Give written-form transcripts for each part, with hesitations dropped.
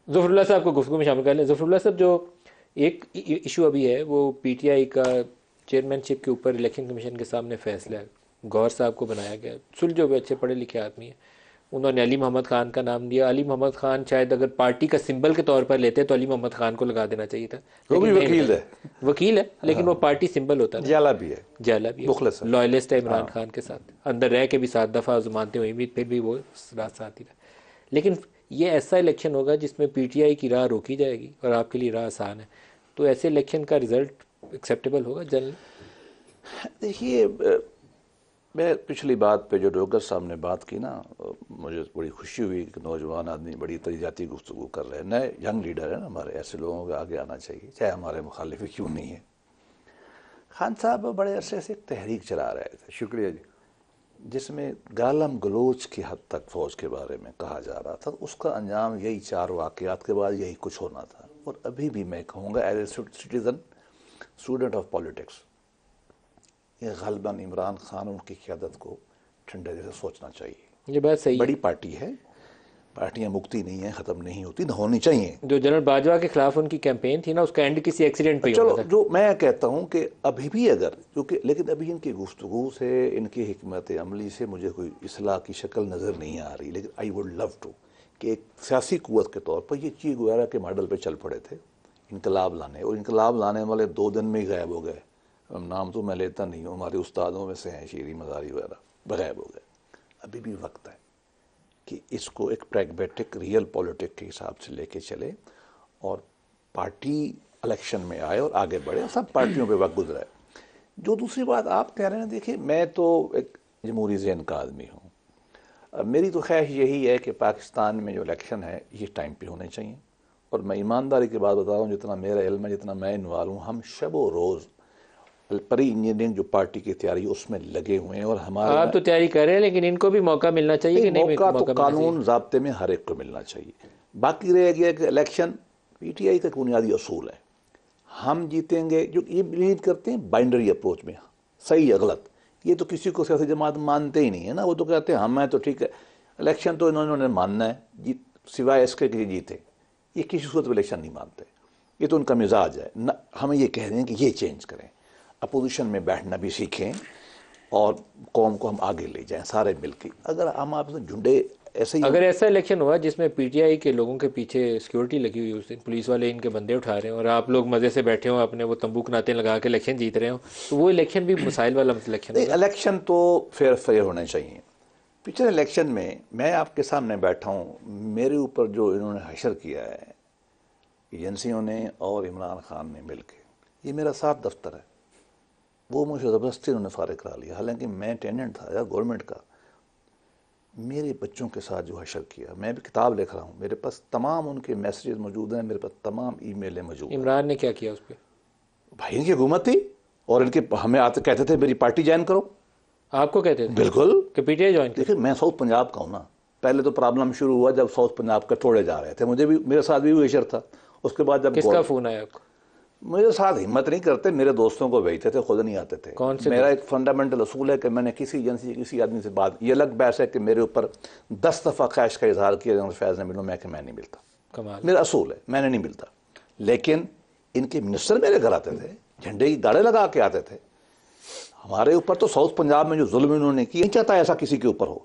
ظفر اللہ صاحب کو گفتگو میں شامل کر لیں. ظفر اللہ صاحب، جو ایک ایشو ابھی ہے وہ پی ٹی آئی کا چیئرمین شپ کے اوپر الیکشن کمیشن کے سامنے فیصلہ ہے. گور صاحب کو بنایا گیا. سلجھو ہوئے اچھے پڑھے لکھے آدمی ہیں، انہوں نے علی محمد خان کا نام دیا. علی محمد خان شاید اگر پارٹی کا سمبل کے طور پر لیتے تو علی محمد خان کو لگا دینا چاہیے تھا، وہ بھی لیکن نہیں وکیل لگایا. ہے، وکیل ہے لیکن وہ پارٹی سمبل ہوتا نا. جالا بھی ہے، جالا بھی مخلص ہے. لوائلسٹ ہے عمران ہاں. خان کے ساتھ، اندر رہ کے بھی 7 دفعہ مانتے ہوئے بھی پھر بھی وہ رات ساتھ ہی رہا. لیکن یہ ایسا الیکشن ہوگا جس میں پی ٹی آئی کی راہ روکی جائے گی اور آپ کے لیے راہ آسان ہے. تو ایسے الیکشن کا رزلٹ ایکسیپٹیبل ہوگا جنرل؟ دیکھیے، میں پچھلی بات پہ جو ڈوگر صاحب نے بات کی نا، مجھے بڑی خوشی ہوئی کہ نوجوان آدمی بڑی تجزیاتی گفتگو کر رہے ہیں. نئے ینگ لیڈر ہیں نا ہمارے، ایسے لوگوں کو آگے آنا چاہیے چاہے ہمارے مخالف کیوں نہیں ہیں. خان صاحب بڑے عرصے سے ایک تحریک چلا رہے تھے، شکریہ جی. جس میں گالم گلوچ کی حد تک فوج کے بارے میں کہا جا رہا تھا. اس کا انجام یہی 4 واقعات کے بعد یہی کچھ ہونا تھا. اور ابھی بھی میں کہوں گا as a citizen, student of politics, یہ غالباً عمران خان ان کی قیادت کو ٹھنڈے دل سے سوچنا چاہیے. یہ بات صحیح بڑی ہے. پارٹی ہے، پارٹیاں مکتی نہیں ہیں، ختم نہیں ہوتی، نہ ہونی چاہیے. جو جنرل باجوہ کے خلاف ان کی کیمپین تھی نا، اس کا اینڈ کسی ایکسیڈنٹ پہ ہی ہونا چلو، تھا. جو میں کہتا ہوں کہ ابھی بھی اگر کیونکہ لیکن ابھی ان کی گفتگو سے، ان کی حکمت عملی سے مجھے کوئی اصلاح کی شکل نظر نہیں آ رہی. لیکن آئی ووڈ لو ٹو کہ ایک سیاسی قوت کے طور پر یہ چی گویرا کے ماڈل پہ چل پڑے تھے انقلاب لانے، اور انقلاب لانے والے 2 دن میں ہی غائب ہو گئے. نام تو میں لیتا نہیں ہوں، ہمارے استادوں میں سے ہیں شیری مزاری وغیرہ، غائب ہو گئے. ابھی بھی وقت ہے کہ اس کو ایک پریگمیٹک ریئل پولیٹک کے حساب سے لے کے چلے اور پارٹی الیکشن میں آئے اور آگے بڑھے. سب پارٹیوں پہ وقت گزرا ہے. جو دوسری بات آپ کہہ رہے ہیں، دیکھیے میں تو ایک جمہوری ذہن کا آدمی ہوں. میری تو خواہش یہی ہے کہ پاکستان میں جو الیکشن ہے یہ ٹائم پہ ہونے چاہیے. اور میں ایمانداری کی بات بتا رہا ہوں، جتنا میرا علم ہے، جتنا میں انوالو ہوں، ہم شب و روز پری انجینئرنگ جو پارٹی کی تیاری ہے اس میں لگے ہوئے ہیں. اور ہمارے آپ تو تیاری کر رہے ہیں لیکن ان کو بھی موقع ملنا چاہیے کہ نہیں موقع تو موقع ملنا چاہیے؟ قانون ضابطے میں ہر ایک کو ملنا چاہیے. باقی رہ گیا کہ الیکشن پی ٹی آئی کا بنیادی اصول ہے، ہم جیتیں گے. جو یہ بلیو کرتے ہیں بائنڈری اپروچ میں، صحیح یا غلط، یہ تو کسی کو سیاسی جماعت مانتے ہی نہیں ہے نا. وہ تو کہتے ہیں ہم ہیں تو ٹھیک ہے، الیکشن تو انہوں نے ماننا ہے، سوائے اس کے کہ جیتے. یہ کسی صورت میں الیکشن نہیں مانتے، یہ تو ان کا مزاج ہے. ہمیں یہ کہہ رہے ہیں کہ یہ چینج کریں، اپوزیشن میں بیٹھنا بھی سیکھیں اور قوم کو ہم آگے لے جائیں سارے مل کے. اگر ہم آپ سے جھنڈے ایسے ہی اگر ایسا الیکشن ہوا جس میں پی ٹی آئی کے لوگوں کے پیچھے سیکیورٹی لگی ہوئی، اس دن پولیس والے ان کے بندے اٹھا رہے ہیں اور آپ لوگ مزے سے بیٹھے ہوں اپنے وہ تمبوک ناطے لگا کے الیکشن جیت رہے ہوں، تو وہ الیکشن بھی مسائل والا الیکشن ہوگا. الیکشن تو فیئر ہونے چاہیے. پچھلے الیکشن میں آپ کے سامنے بیٹھا ہوں، میرے اوپر جو انہوں نے حشر کیا ہے ایجنسیوں نے اور عمران خان نے مل کے، یہ میرا 7 دفتر ہے، وہ مجھے زبردستی انہوں نے فارغ کرا لیا. حالانکہ میں ٹیننٹ تھا یا گورنمنٹ کا. میرے بچوں کے ساتھ جو حشر کیا، میں بھی کتاب لکھ رہا ہوں، میرے پاس تمام ان کے میسیجز موجود ہیں، میرے پاس تمام ای میلیں موجود ہیں. عمران نے کیا کیا اس پہ؟ بھائی ان کی حکومت تھی اور ان کے ہمیں آتے کہتے تھے میری پارٹی جوائن کرو. آپ کو کہتے تھے بالکل. کہ پی ٹی آئی جوائن کر؟ دیکھیں میں ساؤتھ پنجاب کا ہوں نا. پہلے تو پرابلم شروع ہوا جب ساؤتھ پنجاب کا توڑے جا رہے تھے، مجھے بھی، میرے ساتھ بھی وہ حشر تھا. اس کے بعد جب کس کا فون آیا آپ کو؟ میرے ساتھ ہمت نہیں کرتے، میرے دوستوں کو بھیجتے تھے، خود نہیں آتے تھے. کون سے میرا ایک فنڈامنٹل اصول ہے کہ میں نے کسی ایجنسی کسی آدمی سے بات، یہ الگ بحث ہے کہ میرے اوپر 10 دفعہ خواہش کا اظہار کیا جنرل فیض نے ملوں، میں کہ میں نہیں ملتا. کمال. میرا اصول ہے میں نے نہیں ملتا. لیکن ان کے منسٹر میرے گھر آتے تھے، جھنڈے کی گاڑے لگا کے آتے تھے. ہمارے اوپر تو ساؤتھ پنجاب میں جو ظلم انہوں نے کیا، نہیں چاہتا ایسا کسی کے اوپر ہو.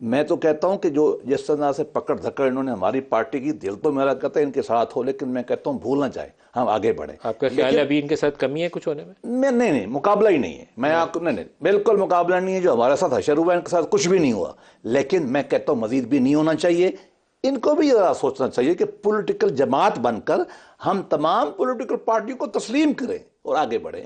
میں تو کہتا ہوں کہ جو جس طرح سے پکڑ دھکڑ انہوں نے ہماری پارٹی کی، دل تو میرا کہتا ہے ان کے ساتھ ہو، لیکن میں کہتا ہوں بھول نہ جائیں، ہم آگے بڑھیں. آپ کا خیال ہے ابھی ان کے ساتھ کمی ہے کچھ ہونے میں؟ نہیں، مقابلہ ہی نہیں ہے. میں آپ کو نہیں، بالکل مقابلہ نہیں ہے. جو ہمارے ساتھ حشر ہوا ان کے ساتھ کچھ بھی نہیں ہوا. لیکن میں کہتا ہوں مزید بھی نہیں ہونا چاہیے. ان کو بھی ذرا سوچنا چاہیے کہ پولیٹیکل جماعت بن کر ہم تمام پولیٹیکل پارٹی کو تسلیم کریں اور آگے بڑھیں.